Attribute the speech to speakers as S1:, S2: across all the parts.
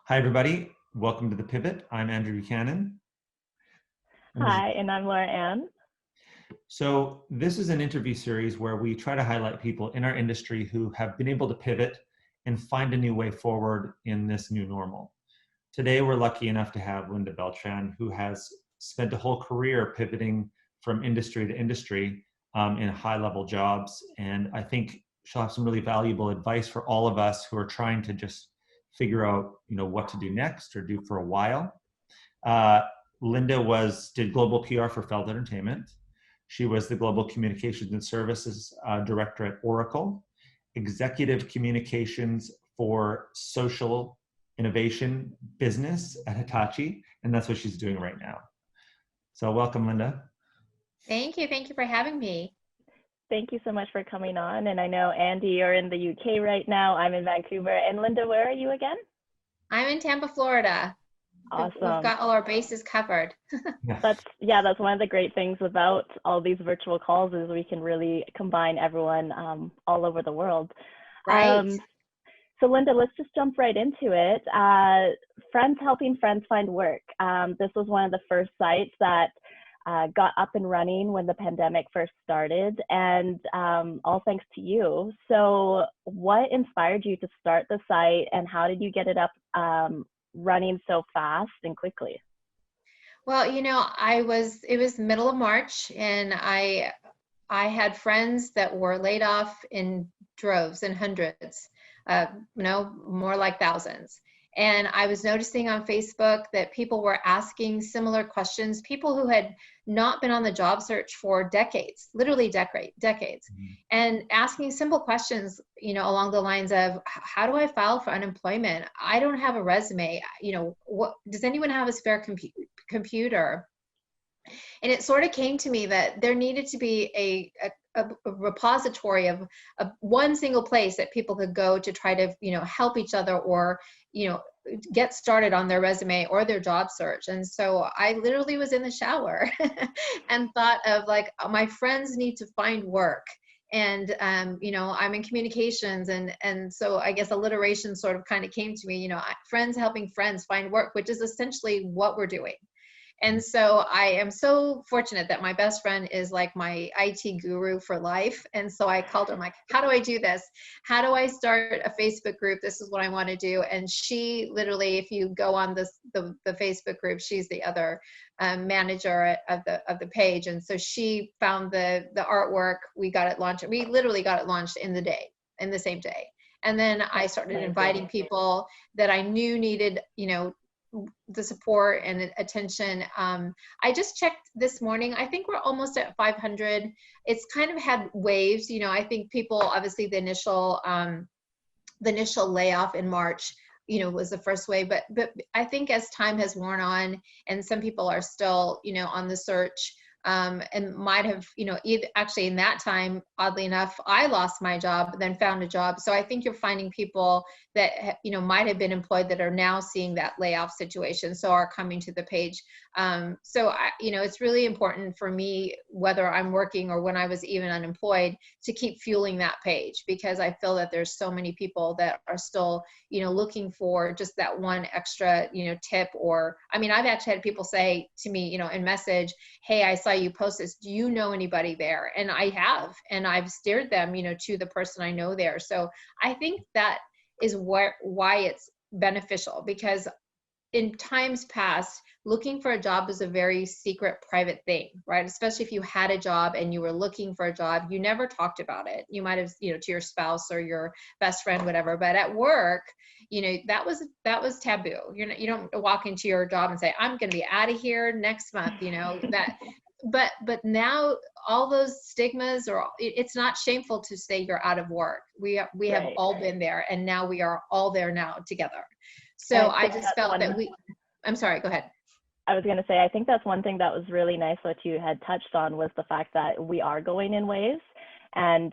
S1: Hi, everybody. Welcome to The Pivot. I'm Andrew Buchanan.
S2: Hi, and I'm Laura-Ann.
S1: So this is an interview series where we try to highlight people in our industry who have been able to pivot and find a new way forward in this new normal. Today, we're lucky enough to have Linda Beltran, who has spent a whole career pivoting from industry to industry in high-level jobs. And I think she'll have some really valuable advice for all of us who are trying to just figure out, what to do next or do for a while. Uh, Linda did global PR for Feld Entertainment. She was the Global Communications and Services Director at Oracle, Executive Communications for Social Innovation Business at Hitachi, and that's what she's doing right now. So welcome, Linda.
S3: Thank you. Thank you for having me.
S2: Thank you so much for coming on. And I know Andy, you're in the UK right now. I'm in Vancouver. And Linda, where are you again?
S3: I'm in Tampa, Florida.
S2: Awesome.
S3: We've got all our bases covered.
S2: That's one of the great things about all these virtual calls is we can really combine everyone all over the world.
S3: Right.
S2: So Linda, let's just jump right into it. Friends helping friends find work. This was one of the first sites that got up and running when the pandemic first started, and all thanks to you. So what inspired you to start the site, and how did you get it up running so fast and quickly?
S3: Well, it was middle of March, and I had friends that were laid off in droves and hundreds, more like thousands. And I was noticing on Facebook that people were asking similar questions, people who had not been on the job search for decades, literally decades,
S1: Mm-hmm.
S3: and asking simple questions, along the lines of, how do I file for unemployment? I don't have a resume. What does anyone have a spare computer? And it sort of came to me that there needed to be a repository of one single place that people could go to try to, help each other or, get started on their resume or their job search. And so I literally was in the shower and thought of my friends need to find work. And, I'm in communications. And so I guess alliteration sort of kind of came to me, friends helping friends find work, which is essentially what we're doing. And so I am so fortunate that my best friend is like my IT guru for life. And so I called her, I'm like, how do I do this? How do I start a Facebook group? This is what I want to do. And she literally, if you go on the Facebook group, she's the other manager of the page. And so she found the artwork. We got it launched. We literally got it launched in the same day. And then I started inviting people that I knew needed, the support and attention. I just checked this morning. I think we're almost at 500. It's kind of had waves. I think people, obviously the initial layoff in March, was the first wave, but I think as time has worn on and some people are still, on the search, and might have, actually in that time, oddly enough, I lost my job, then found a job. So I think you're finding people that, might have been employed that are now seeing that layoff situation, so are coming to the page. So it's really important for me, whether I'm working or when I was even unemployed, to keep fueling that page, because I feel that there's so many people that are still, looking for just that one extra, tip. Or, I've actually had people say to me, in message, hey, I saw you post this. Do you know anybody there? And I have, and I've steered them, to the person I know there. So I think that is why it's beneficial, because in times past, looking for a job is a very secret, private thing, right? Especially if you had a job and you were looking for a job, you never talked about it. You might have, to your spouse or your best friend, whatever. But at work, that was taboo. You don't walk into your job and say, I'm going to be out of here next month. That. But now all those stigmas, or it's not shameful to say you're out of work. We have all been there, and now we are all there now together. So I just felt that I'm sorry, go ahead.
S2: I was going to say, I think that's one thing that was really nice what you had touched on, was the fact that we are going in waves. And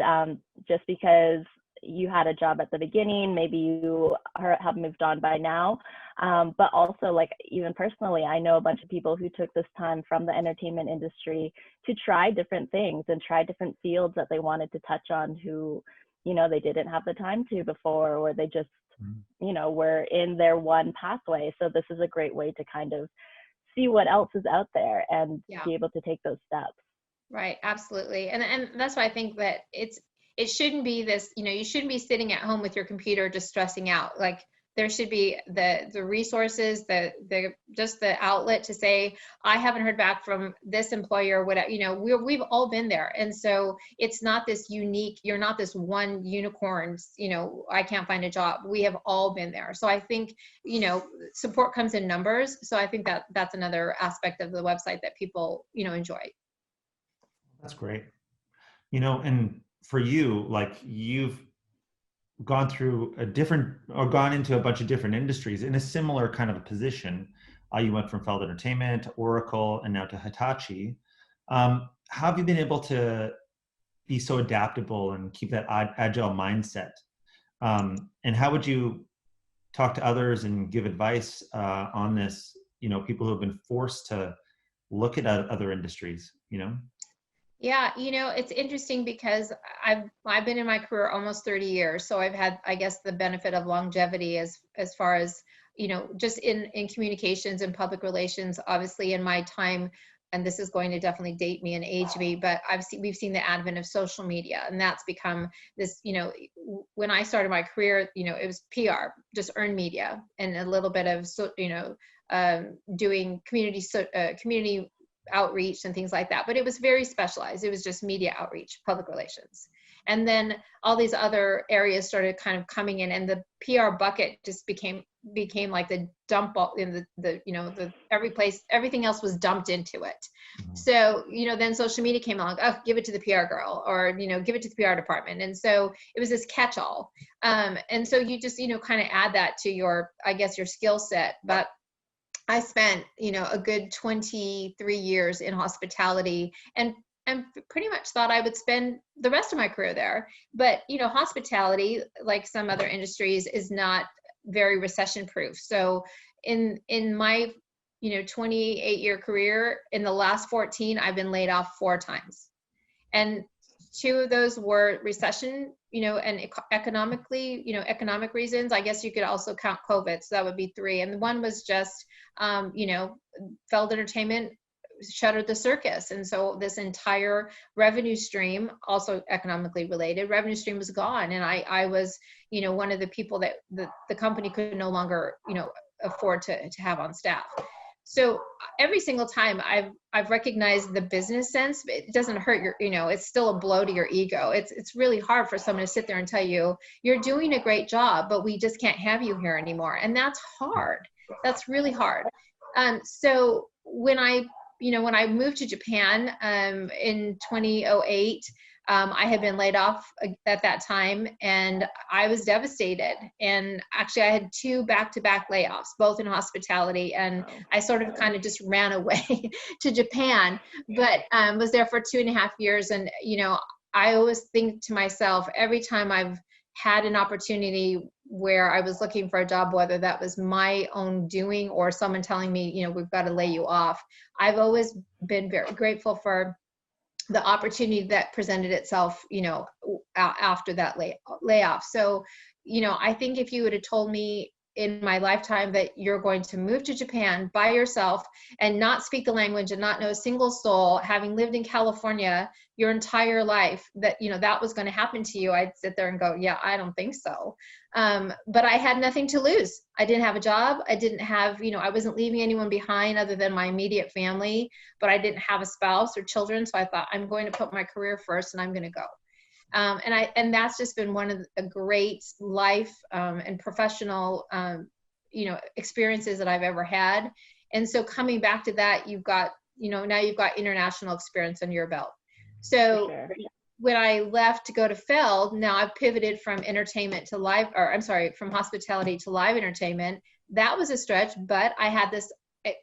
S2: just because you had a job at the beginning, maybe you have moved on by now. But also, even personally, I know a bunch of people who took this time from the entertainment industry to try different things and try different fields that they wanted to touch on, who, they didn't have the time to before, or they just you know, we're in their one pathway. So this is a great way to kind of see what else is out there and be able to take those steps.
S3: Right. Absolutely. And that's why I think that it shouldn't be this, you know, you shouldn't be sitting at home with your computer just stressing out. Like, there should be the resources, just the outlet to say, I haven't heard back from this employer, whatever, you know, we've all been there. And so it's not this unique, you're not this one unicorn, you know, I can't find a job. We have all been there. So I think, you know, support comes in numbers. So I think that that's another aspect of the website that people, you know, enjoy.
S1: That's great. You know, and for you, like, you've gone through gone into a bunch of different industries in a similar kind of a position. You went from Feld Entertainment to Oracle and now to Hitachi. How have you been able to be so adaptable and keep that agile mindset? And how would you talk to others and give advice on this, you know, people who have been forced to look at other industries, you know?
S3: Yeah, you know, it's interesting because I've been in my career almost 30 years. So I've had, I guess, the benefit of longevity as far as, you know, just in communications and public relations. Obviously in my time, and this is going to definitely date me and age me, but we've seen the advent of social media, and that's become this, you know, when I started my career, you know, it was PR, just earned media, and a little bit of, you know, doing community outreach and things like that, but it was very specialized. It was just media outreach, public relations. And then all these other areas started kind of coming in, and the PR bucket just became like the dump in the you know, everything else was dumped into it. So, you know, then social media came along, oh, give it to the PR girl, or, you know, give it to the PR department. And so it was this catch-all. And so you just, you know, kind of add that to your, I guess, your skill set. But I spent, you know, a good 23 years in hospitality, and pretty much thought I would spend the rest of my career there. But, you know, hospitality, like some other industries, is not very recession proof. So in my, you know, 28-year career, in the last 14, I've been laid off 4 times. And 2 of those were recession, you know, and economically, you know, economic reasons. I guess you could also count COVID. So that would be 3. And one was just, you know, Feld Entertainment shuttered the circus. And so this entire revenue stream, also economically related, revenue stream was gone. And I was, you know, one of the people that the company could no longer, you know, afford to have on staff. So every single time I've recognized the business sense, it doesn't hurt your, you know, it's still a blow to your ego. It's really hard for someone to sit there and tell you, you're doing a great job, but we just can't have you here anymore. And that's hard. That's really hard. So when I moved to Japan in 2008, I had been laid off at that time, and I was devastated. And actually I had 2 back-to-back layoffs, both in hospitality. And I sort of kind of just ran away to Japan, but was there for 2.5 years. And, you know, I always think to myself, every time I've had an opportunity where I was looking for a job, whether that was my own doing or someone telling me, you know, we've got to lay you off, I've always been very grateful for the opportunity that presented itself, you know, after that layoff. So, you know, I think if you would have told me in my lifetime that you're going to move to Japan by yourself and not speak the language and not know a single soul, having lived in California your entire life, that, you know, that was going to happen to you, I'd sit there and go, yeah, I don't think so. But I had nothing to lose. I didn't have a job. I didn't have, you know, I wasn't leaving anyone behind other than my immediate family, but I didn't have a spouse or children. So I thought, I'm going to put my career first and I'm going to go. And that's just been one of the great life and professional, you know, experiences that I've ever had. And so coming back to that, you've got, you know, now you've got international experience under your belt. So when I left to go to Feld, now I've pivoted from entertainment to live, or I'm sorry, from hospitality to live entertainment. That was a stretch, but I had this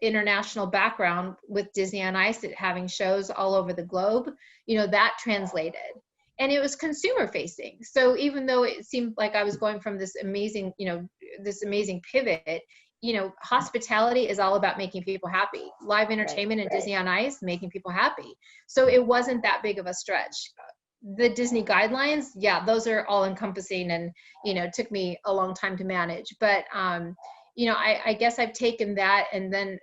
S3: international background with Disney on Ice, having shows all over the globe. You know, that translated. And it was consumer facing. So even though it seemed like I was going from this amazing, you know, this amazing pivot, you know, hospitality is all about making people happy. Live entertainment and Disney on Ice, making people happy. So it wasn't that big of a stretch. the Disney guidelines, yeah, those are all encompassing, and, you know, it took me a long time to manage. But, you know, I guess I've taken that and then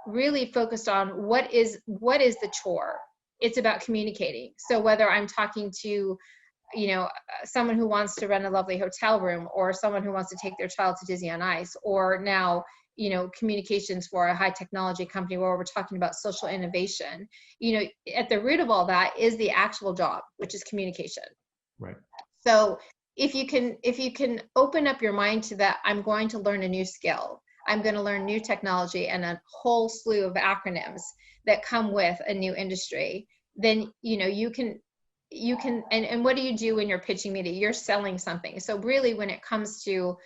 S3: really focused on what is the chore. It's about communicating. So whether I'm talking to, you know, someone who wants to rent a lovely hotel room, or someone who wants to take their child to Disney on Ice, or now, you know, communications for a high technology company where we're talking about social innovation, you know, at the root of all that is the actual job, which is communication.
S1: Right.
S3: So if you can open up your mind to that, I'm going to learn a new skill, I'm going to learn new technology and a whole slew of acronyms that come with a new industry, then, you know, you can, and what do you do when you're pitching media? You're selling something. So really, when it comes to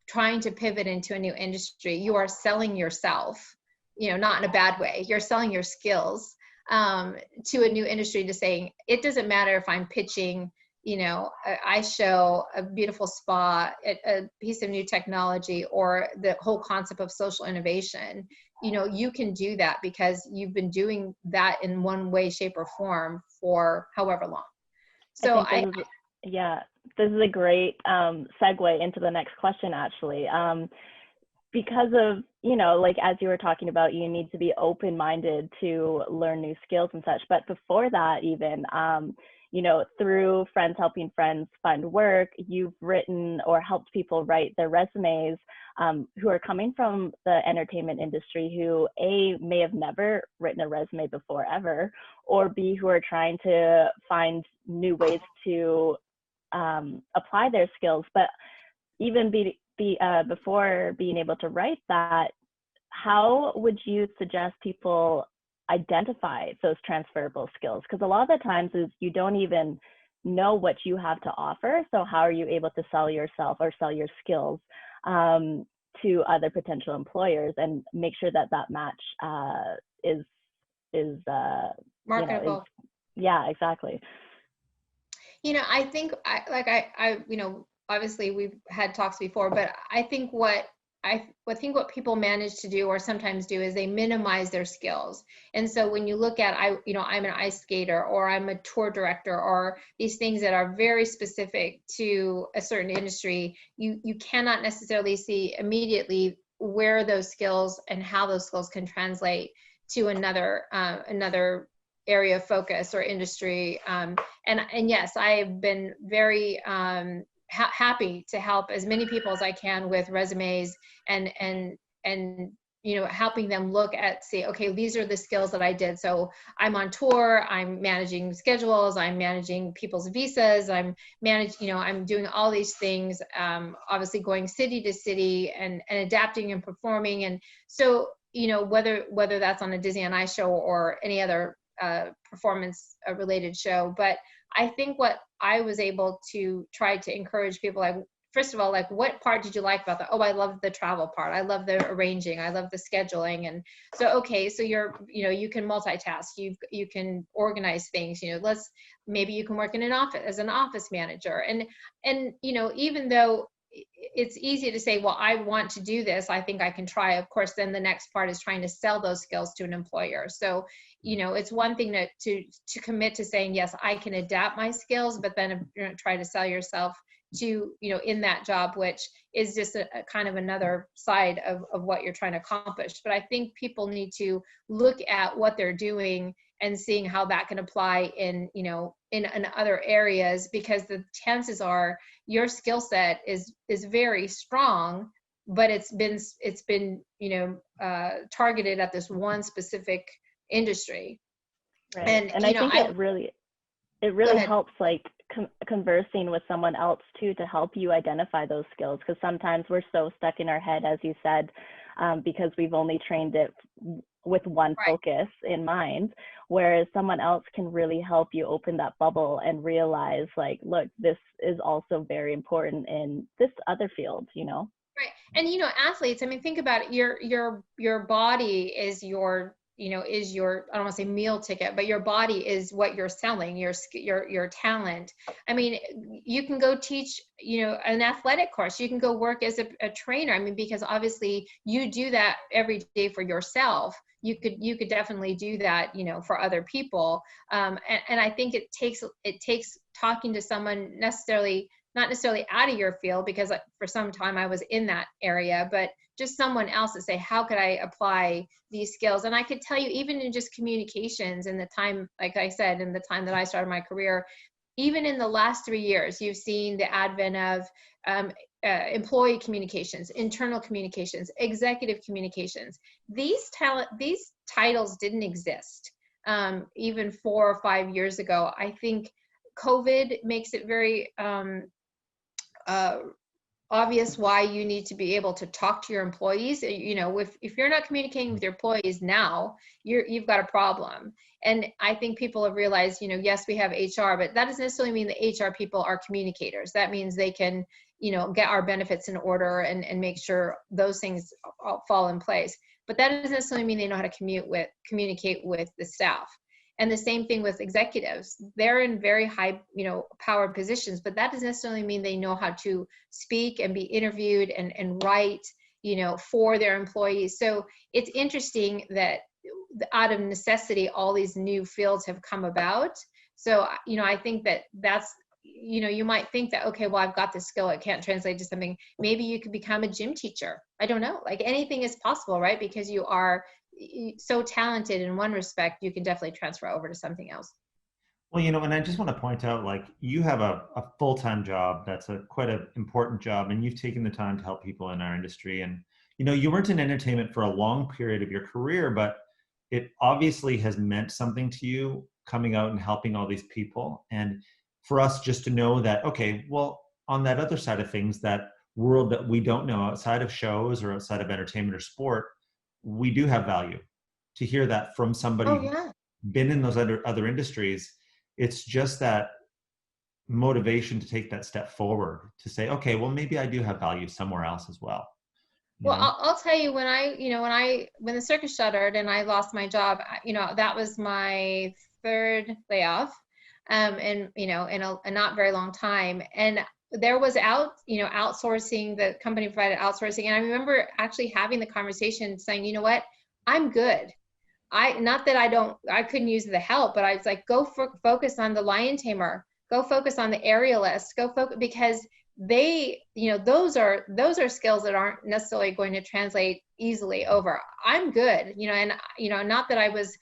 S3: trying to pivot into a new industry, you are selling yourself, you know, not in a bad way. You're selling your skills to a new industry, to saying, it doesn't matter if I'm pitching, you know, I show a beautiful spa, a piece of new technology, or the whole concept of social innovation. You know, you can do that because you've been doing that in one way, shape, or form for however long. So
S2: this is a great segue into the next question, actually. Because of, you know, like, as you were talking about, you need to be open-minded to learn new skills and such. But before that, even, you know, through Friends Helping Friends Find Work, you've written or helped people write their resumes who are coming from the entertainment industry, who A, may have never written a resume before ever, or B, who are trying to find new ways to apply their skills. But even before being able to write that, how would you suggest people identify those transferable skills? Because a lot of the times is you don't even know what you have to offer. So how are you able to sell yourself or sell your skills to other potential employers and make sure that that match is
S3: marketable?
S2: You know, yeah, exactly.
S3: You know, I think I you know, obviously we've had talks before, but I think what people manage to do, or sometimes do, is they minimize their skills. And so when you look at, you know, I'm an ice skater, or I'm a tour director, or these things that are very specific to a certain industry, you cannot necessarily see immediately where those skills and how those skills can translate to another area of focus or industry. And yes, I have been very happy to help as many people as I can with resumes, and you know, helping them look at, say, okay, these are the skills that I did. So I'm on tour, I'm managing schedules, I'm managing people's visas, I'm doing all these things, obviously going city to city and adapting and performing. And so, you know, whether that's on a Disney on Ice show or any other performance related show. But I think what I was able to try to encourage people, like, first of all, like, what part did you like about that? Oh, I love the travel part. I love the arranging. I love the scheduling. And so, okay, so you can multitask. You can organize things. You know, maybe you can work in an office as an office manager. And you know, even though it's easy to say, well, I want to do this, I think I can try. Of course, then the next part is trying to sell those skills to an employer. So, you know, it's one thing to commit to saying, yes, I can adapt my skills, but then try to sell yourself to, you know, in that job, which is just a kind of another side of what you're trying to accomplish. But I think people need to look at what they're doing and seeing how that can apply in, you know, in other areas, because the chances are your skill set is very strong, but it's been you know, targeted at this one specific industry.
S2: Right.
S3: And
S2: I think it really helps, like, conversing with someone else too, to help you identify those skills, because sometimes we're so stuck in our head, as you said, because we've only trained it with one focus in mind, whereas someone else can really help you open that bubble and realize, like, look, this is also very important in this other field, you know?
S3: Right. And, you know, athletes, I mean, think about it, your body is your, you know, is your, I don't want to say meal ticket, but your body is what you're selling, your talent. I mean, you can go teach, you know, an athletic course, you can go work as a trainer. I mean, because obviously you do that every day for yourself. You could definitely do that, you know, for other people. And I think it takes talking to someone not necessarily out of your field, because for some time I was in that area, but just someone else to say, how could I apply these skills? And I could tell you, even in just communications, in the time, like I said, in the time that I started my career, even in the last 3 years, you've seen the advent of employee communications, internal communications, executive communications. These titles didn't exist even 4 or 5 years ago. I think COVID makes it very obvious why you need to be able to talk to your employees. You know, if you're not communicating with your employees now, you've got a problem. And I think people have realized, you know, yes, we have HR, but that doesn't necessarily mean the HR people are communicators. That means they can, you know, get our benefits in order and make sure those things all fall in place. But that doesn't necessarily mean they know how to communicate with the staff. And the same thing with executives. They're in very high, you know, powered positions, but that doesn't necessarily mean they know how to speak and be interviewed and write, you know, for their employees. So it's interesting that out of necessity, all these new fields have come about. So, you know, I think that's, you know, you might think that, okay, well, I've got this skill, it can't translate to something. Maybe you could become a gym teacher. I don't know, like anything is possible, right? Because you are so talented in one respect, you can definitely transfer over to something else.
S1: Well, you know, and I just want to point out, like, you have a full-time job that's quite an important job, and you've taken the time to help people in our industry. And, you know, you weren't in entertainment for a long period of your career, but it obviously has meant something to you coming out and helping all these people. And for us just to know that, okay, well, on that other side of things, that world that we don't know outside of shows or outside of entertainment or sport, we do have value. To hear that from somebody
S3: Oh, yeah.
S1: who's been in those other industries, it's just that motivation to take that step forward, to say, okay, well, maybe I do have value somewhere else as well.
S3: Well, I'll tell you, when the circus shuttered and I lost my job, you know, that was my 3rd layoff, and, you know, in a not very long time. And there was outsourcing, the company provided outsourcing. And I remember actually having the conversation saying, you know what, I'm good. Not that I couldn't use the help, but I was like, focus on the lion tamer, go focus on the aerialist, go focus, because they, you know, those are skills that aren't necessarily going to translate easily over. I'm good, you know, and, you know, not that I was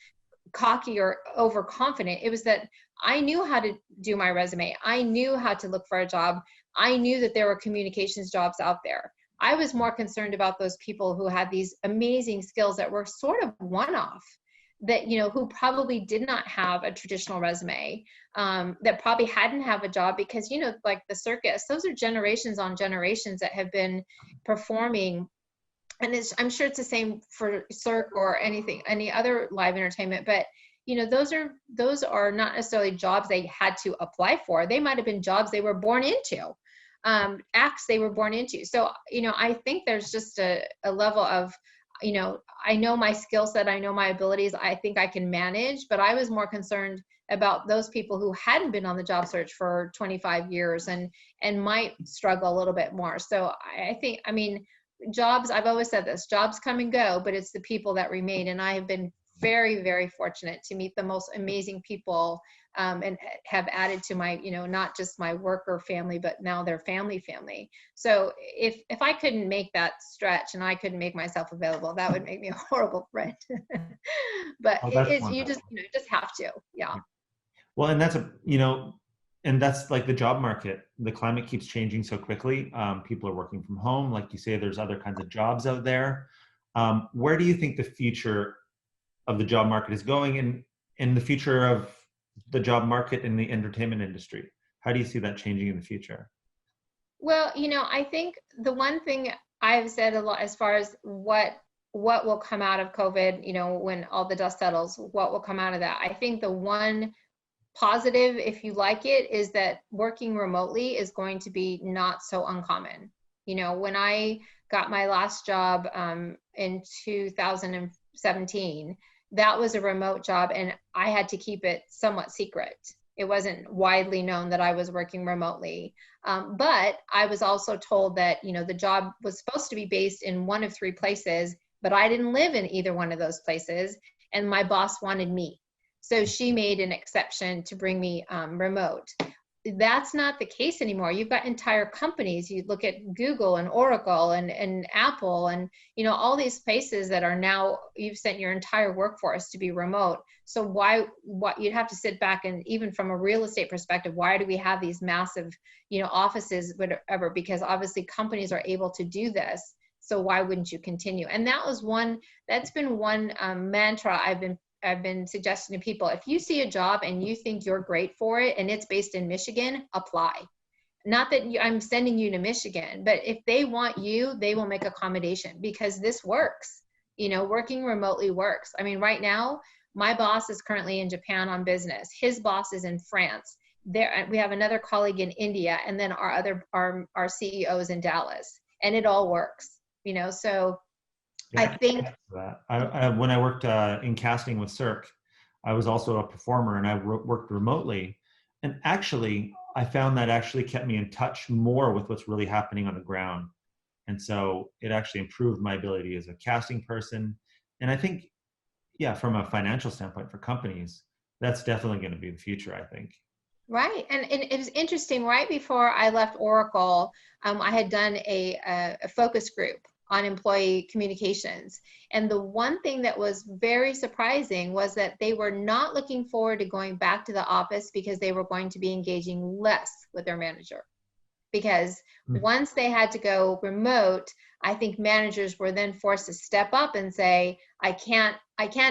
S3: cocky or overconfident. It was that I knew how to do my resume. I knew how to look for a job. I knew that there were communications jobs out there. I was more concerned about those people who had these amazing skills that were sort of one-off, that, you know, who probably did not have a traditional resume, that probably hadn't have a job, because, you know, like the circus, those are generations on generations that have been performing. And I'm sure it's the same for Cirque or any other live entertainment, but, you know, those are not necessarily jobs they had to apply for. They might've been jobs they were born into, acts they were born into. So, you know, I think there's just a level of, you know, I know my skill set, I know my abilities, I think I can manage, but I was more concerned about those people who hadn't been on the job search for 25 years and might struggle a little bit more. So I think, I mean, jobs, I've always said this, jobs come and go, but it's the people that remain. And I have been very, very fortunate to meet the most amazing people, and have added to my, you know, not just my worker family, but now their family. So if I couldn't make that stretch and I couldn't make myself available, that would make me a horrible friend. But you just have to. Yeah.
S1: Well, and that's and that's like the job market. The climate keeps changing so quickly. People are working from home. Like you say, there's other kinds of jobs out there. Where do you think the future of the job market is going, and the future of the job market in the entertainment industry? How do you see that changing in the future?
S3: Well, you know, I think the one thing I've said a lot as far as what will come out of COVID, you know, when all the dust settles, what will come out of that? I think the one positive, if you like it, is that working remotely is going to be not so uncommon. You know, when I got my last job in 2017, that was a remote job, and I had to keep it somewhat secret. It wasn't widely known that I was working remotely. But I was also told that, you know, the job was supposed to be based in one of 3 places, but I didn't live in either one of those places, and my boss wanted me. So she made an exception to bring me remote. that's not the case anymore. You've got entire companies. You look at Google and Oracle and Apple and, you know, all these places that are now, you've sent your entire workforce to be remote. So what you'd have to sit back, and even from a real estate perspective, why do we have these massive, you know, offices, whatever? Because obviously companies are able to do this. So why wouldn't you continue? And that's been one mantra I've been suggesting to people. If you see a job and you think you're great for it and it's based in Michigan, apply. Not that I'm sending you to Michigan, but if they want you, they will make accommodation, because this works. You know, working remotely works. I mean, right now, my boss is currently in Japan on business. His boss is in France. We have another colleague in India, and then our CEO is in Dallas, and it all works, you know, so
S1: Yeah,
S3: I think
S1: when I worked in casting with Cirque, I was also a performer, and I worked remotely. And actually, I found that actually kept me in touch more with what's really happening on the ground. And so it actually improved my ability as a casting person. And I think, yeah, from a financial standpoint for companies, that's definitely going to be the future, I think.
S3: right. And it was interesting. Right before I left Oracle, I had done a focus group on employee communications. And the one thing that was very surprising was that they were not looking forward to going back to the office, because they were going to be engaging less with their manager. Because once they had to go remote, I think managers were then forced to step up and say, I can't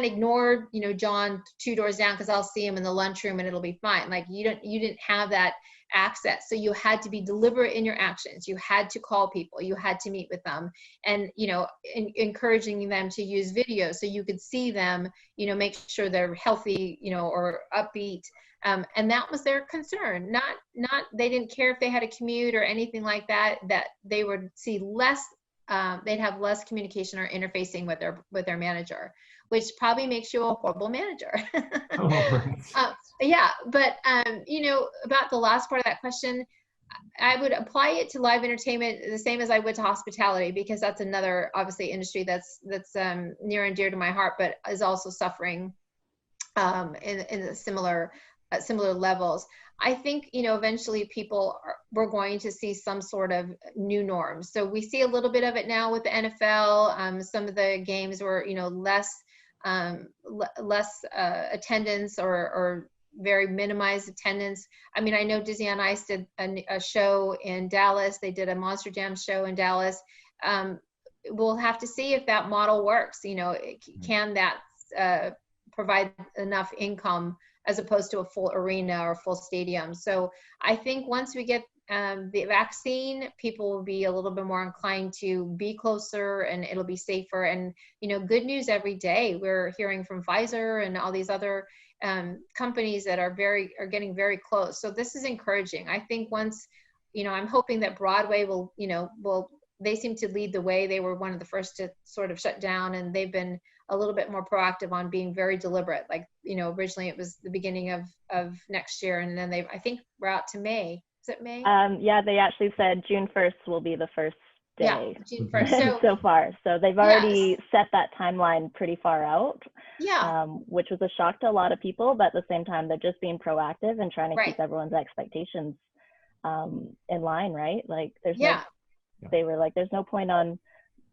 S3: ignore, you know, John 2 doors down, because I'll see him in the lunchroom and it'll be fine. Like you didn't have that access. So you had to be deliberate in your actions. You had to call people, you had to meet with them, and, you know, encouraging them to use video so you could see them, you know, make sure they're healthy, you know, or upbeat. And that was their concern. Not they didn't care if they had a commute or anything like that, that they would see less, they'd have less communication or interfacing with their manager, which probably makes you a horrible manager. Yeah, but you know, about the last part of that question, I would apply it to live entertainment the same as I would to hospitality, because that's another obviously industry that's near and dear to my heart, but is also suffering in a similar levels. I think, you know, eventually we're going to see some sort of new norms. So we see a little bit of it now with the NFL. Some of the games were, you know, less attendance or very minimized attendance. I mean, I know Disney on Ice did a show in Dallas. They did a Monster Jam show in Dallas. We'll have to see if that model works. You know, can that provide enough income as opposed to a full arena or full stadium. So I think once we get the vaccine, people will be a little bit more inclined to be closer, and it'll be safer. And, you know, good news every day. We're hearing from Pfizer and all these other companies that are getting very close. So this is encouraging. I think once, you know, I'm hoping that Broadway they seem to lead the way. They were one of the first to sort of shut down, and they've been a little bit more proactive on being very deliberate. Like, you know, originally it was the beginning of next year, and then I think we're out to May. Is it May?
S2: Yeah, they actually said June 1st will be the first day.
S3: Yeah, June 1st.
S2: So far. So they've already set that timeline pretty far out.
S3: Yeah.
S2: Which was a shock to a lot of people, but at the same time, they're just being proactive and trying to keep everyone's expectations in line, right? Like they were like, there's no point on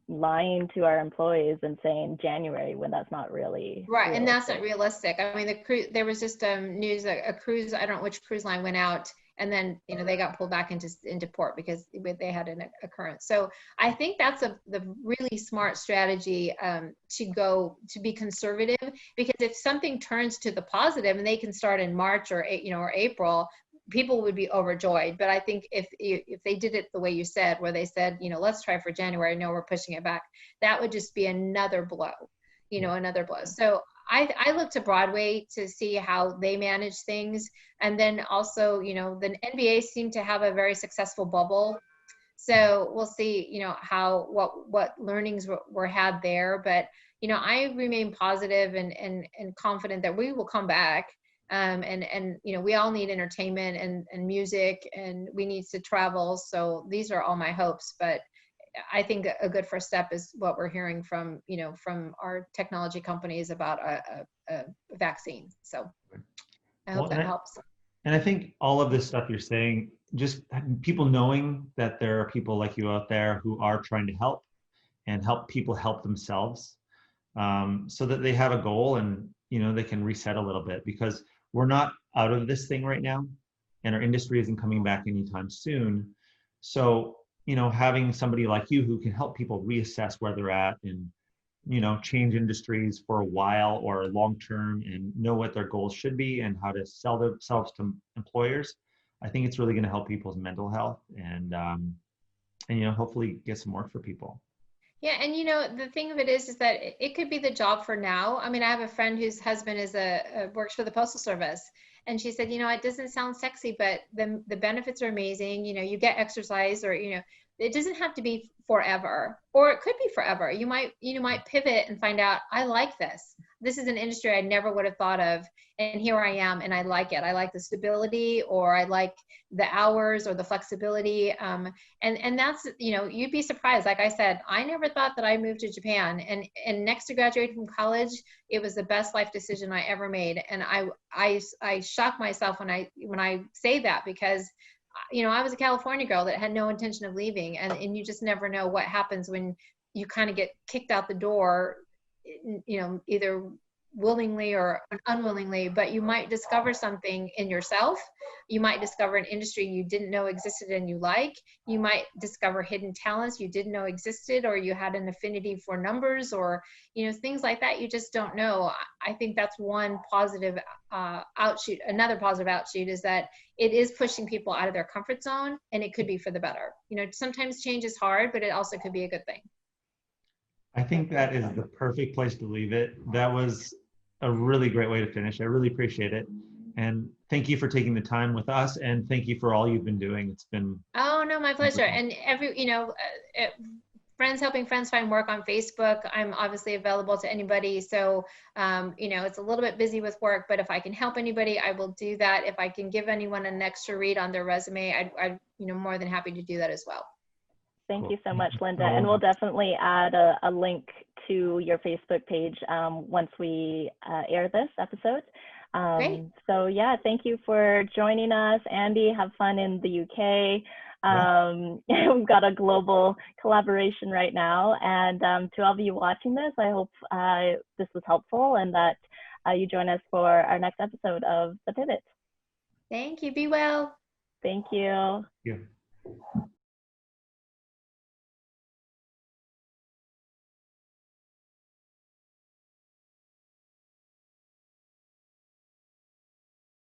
S2: lying to our employees and saying January when that's not really
S3: right. Realistic. And that's not realistic. I mean, there was just news that a cruise, I don't know which cruise line, went out, and then, you know, they got pulled back into port because they had an occurrence. So I think that's the really smart strategy to be conservative, because if something turns to the positive and they can start in March or April, people would be overjoyed. But I think if they did it the way you said, where they said, you know, let's try for January, no, we're pushing it back, that would just be another blow, another blow. So I look to Broadway to see how they manage things. And then also, you know, the NBA seemed to have a very successful bubble. So we'll see, you know, what learnings were had there. But, you know, I remain positive and confident that we will come back. And you know, we all need entertainment and music, and we need to travel. So these are all my hopes. But I think a good first step is what we're hearing from our technology companies about a vaccine. So I hope that helps.
S1: And I think all of this stuff you're saying, just people knowing that there are people like you out there who are trying to help and help people help themselves, so that they have a goal and, you know, they can reset a little bit, because we're not out of this thing right now and our industry isn't coming back anytime soon. So, you know, having somebody like you who can help people reassess where they're at and, you know, change industries for a while or long term and know what their goals should be and how to sell themselves to employers, I think it's really going to help people's mental health and, you know, hopefully get some work for people.
S3: Yeah, and you know, the thing of it is that it could be the job for now. I mean, I have a friend whose husband is works for the Postal Service, and she said, you know, it doesn't sound sexy, but the benefits are amazing. You know, you get exercise, or you know, it doesn't have to be forever, or it could be forever. You might pivot and find out, I like this. This is an industry I never would have thought of, and here I am, and I like it. I like the stability, or I like the hours or the flexibility. And that's, you know, you'd be surprised. Like I said, I never thought that I moved to Japan, and next to graduating from college, it was the best life decision I ever made. And I shock myself when I say that, because you know, I was a California girl that had no intention of leaving, and you just never know what happens when you kind of get kicked out the door, you know, either willingly or unwillingly, but you might discover something in yourself. You might discover an industry you didn't know existed and you like. You might discover hidden talents you didn't know existed, or you had an affinity for numbers, or, you know, things like that. You just don't know. I think that's one positive outshoot. Another positive outshoot is that it is pushing people out of their comfort zone, and it could be for the better. You know, sometimes change is hard, but it also could be a good thing.
S1: I think that is the perfect place to leave it. That was a really great way to finish. I really appreciate it. And thank you for taking the time with us, and thank you for all you've been doing. It's been
S3: Oh, no, my pleasure.
S1: wonderful.
S3: And you know, friends helping friends find work on Facebook. I'm obviously available to anybody. So, you know, it's a little bit busy with work, but if I can help anybody, I will do that. If I can give anyone an extra read on their resume, I'd you know, more than happy to do that as well.
S2: Thank
S1: Cool.
S2: you so much, Linda.
S1: So
S2: And we'll
S1: much.
S2: definitely add a link to your Facebook page once we air this episode.
S3: Great.
S2: So yeah, thank you for joining us. Andy, have fun in the UK. We've got a global collaboration right now. And to all of you watching this, I hope this was helpful and that you join us for our next episode of The Pivot.
S3: Thank you. Be well.
S2: Thank you.
S1: Yeah.